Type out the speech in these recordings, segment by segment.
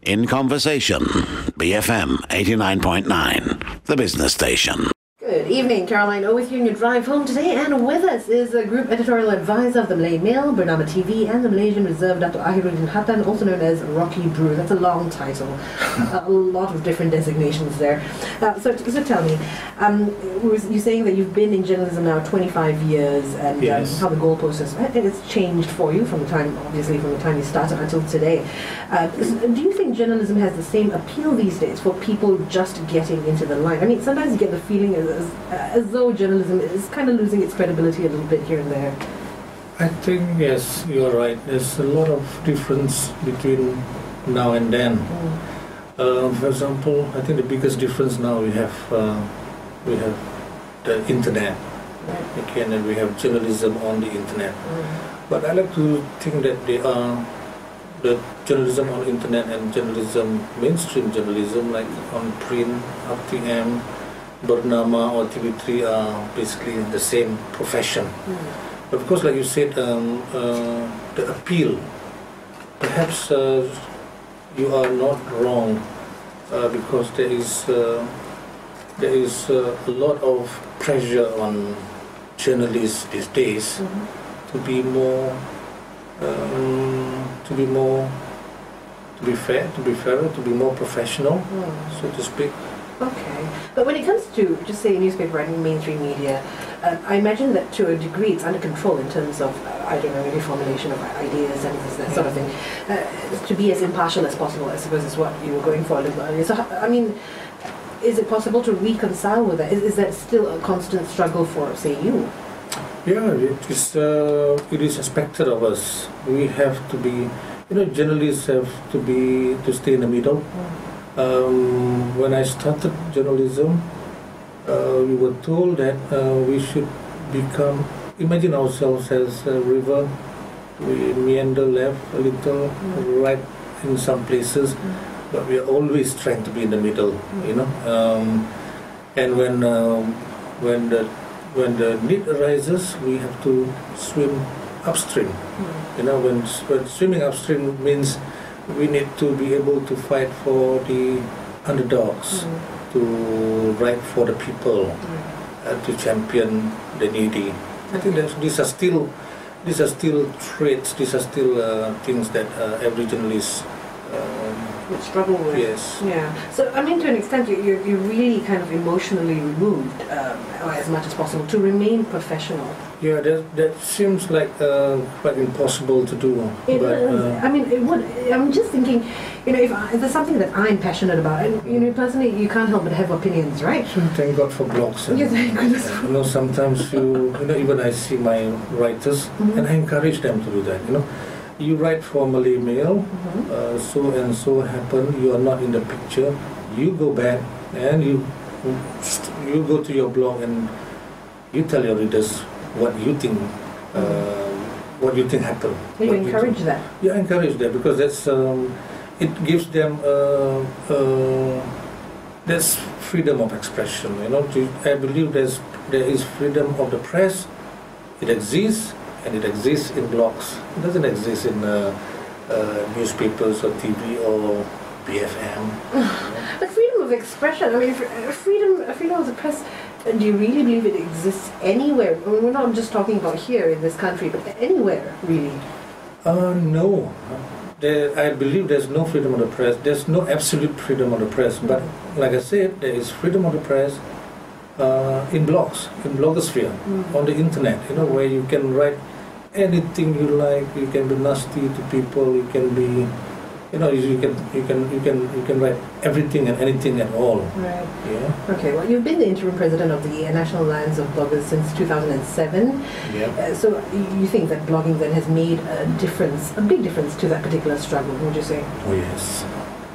In Conversation, BFM 89.9, the business station. Good evening, Caroline O with you on your drive home today, and with us is a group editorial advisor of the Malay Mail, Bernama TV, and the Malaysian Reserve, Datuk Ahirudin, Attan, also known as Rocky Bru. That's a long title, a lot of different designations there. So tell me, you're saying that you've been in journalism now 25 years, and yes. How the goalpost has changed for you from the time, obviously, from the time you started until today. Do you think journalism has the same appeal these days for people just getting into the line? I mean, sometimes you get the feeling as though journalism is kind of losing its credibility a little bit here and there. I think, yes, you're right. There's a lot of difference between now and then. For example, I think the biggest difference now we have the internet. Right. Okay, and then we have journalism on the internet. But I like to think that the journalism on internet and journalism, mainstream journalism, like on print, RTM, Bernama or TV3 are basically the same profession. But of course, like you said, the appeal, perhaps you are not wrong, because there is a lot of pressure on journalists these days to be fairer, to be more professional, so to speak. Okay, but when it comes to, just say, newspaper writing, mainstream media, I imagine that to a degree it's under control in terms of, I don't know, maybe formulation of ideas and that sort of thing. To be as impartial as possible, I suppose, is what you were going for a little earlier. So, I mean, is it possible to reconcile with that? Is that still a constant struggle for, say, you? Yeah, it is expected of us. We have to be, journalists have to stay in the middle. When I started journalism, we were told that we should imagine ourselves as a river. We meander left a little, right in some places, but we are always trying to be in the middle, and when the need arises, we have to swim upstream. When swimming upstream means we need to be able to fight for the underdogs, to write for the people, to champion the needy. I think that these are still traits. These are still things that every journalist would struggle with. Yes. Yeah. So, I mean, to an extent, you're really kind of emotionally removed, or as much as possible, to remain professional. Yeah, that seems like quite impossible to do. It is. I mean, it would. I'm just thinking, if there's something that I'm passionate about, and personally, you can't help but have opinions, right? Thank God for blogs. Yeah, thank goodness. Sometimes even I see my writers, and I encourage them to do that. You write for Malay Mail, so and so happened, you are not in the picture, you go back and you go to your blog and you tell your readers what you think happened. You encourage that? Yeah, I encourage that, because it gives them there's freedom of expression. I believe there is freedom of the press. It exists. And it exists in blogs. It doesn't exist in newspapers or TV or BFM. But freedom of expression, I mean, freedom of the press, do you really believe it exists anywhere? I mean, we're not just talking about here in this country, but anywhere, really? No. I believe there's no freedom of the press. There's no absolute freedom of the press. But like I said, there is freedom of the press in blogs, in blogosphere, on the internet, where you can write anything you like. You can be nasty to people. You can be, you can write everything and anything at all. Right. Yeah. Okay. Well, you've been the interim president of the National Alliance of Bloggers since 2007. Yeah. So you think that blogging then has made a big difference to that particular struggle? Would you say? Oh yes.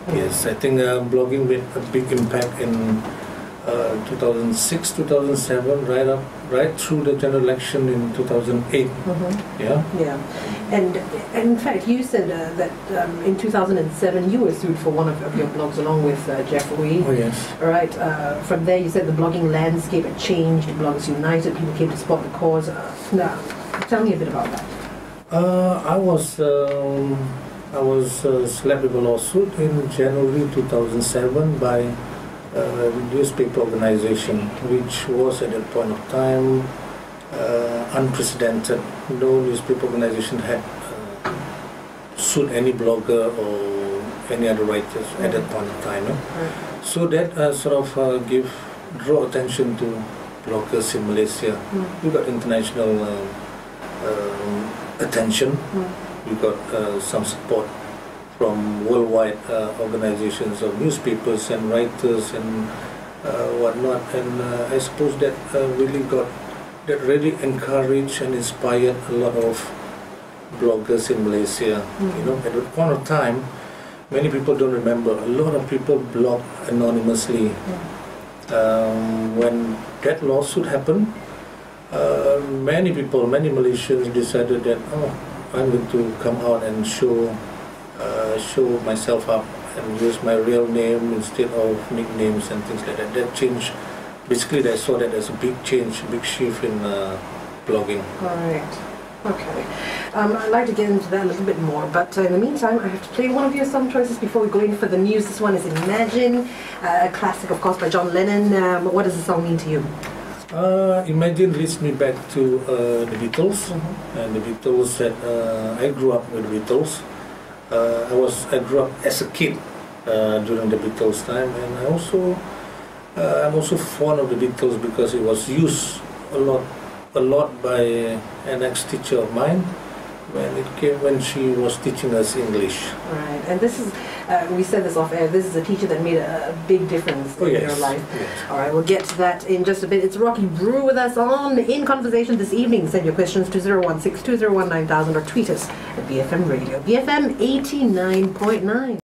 Yes, I think blogging made a big impact in 2006, 2007, right through the general election in 2008. Yeah. And in fact, you said that in 2007 you were sued for one of your blogs along with Jeff Wee. Oh yes. All right. From there, you said the blogging landscape had changed. Bloggers united. People came to support the cause. Now, tell me a bit about that. I was I was slapped with a lawsuit in January 2007 by a newspaper organization, which was at that point of time unprecedented. No newspaper organization had sued any blogger or any other writers at that point of time. So that draw attention to bloggers in Malaysia. We got international attention. We got some support from worldwide organizations of newspapers and writers and whatnot. And I suppose that really encouraged and inspired a lot of bloggers in Malaysia. You know, at that point of time, many people don't remember. A lot of people blogged anonymously. When that lawsuit happened, many Malaysians decided that, I'm going to come out and show myself up and use my real name instead of nicknames and things like that. That changed. Basically, I saw that as a big change, a big shift in blogging. All right. Okay. I'd like to get into that a little bit more, but in the meantime, I have to play one of your song choices before we go in for the news. This one is Imagine, a classic, of course, by John Lennon. What does the song mean to you? Imagine leads me back to the Beatles, and the Beatles that I grew up with the Beatles. I grew up as a kid during the Beatles time, and I'm also fond of the Beatles because it was used a lot by an ex-teacher of mine when she was teaching us English. Right, and this is, we said this off air, this is a teacher that made a big difference in your life. Yes. All right, we'll get to that in just a bit. It's Rocky Bru with us on In Conversation this evening. Send your questions to 016-201-9000 or tweet us at BFM Radio. BFM 89.9.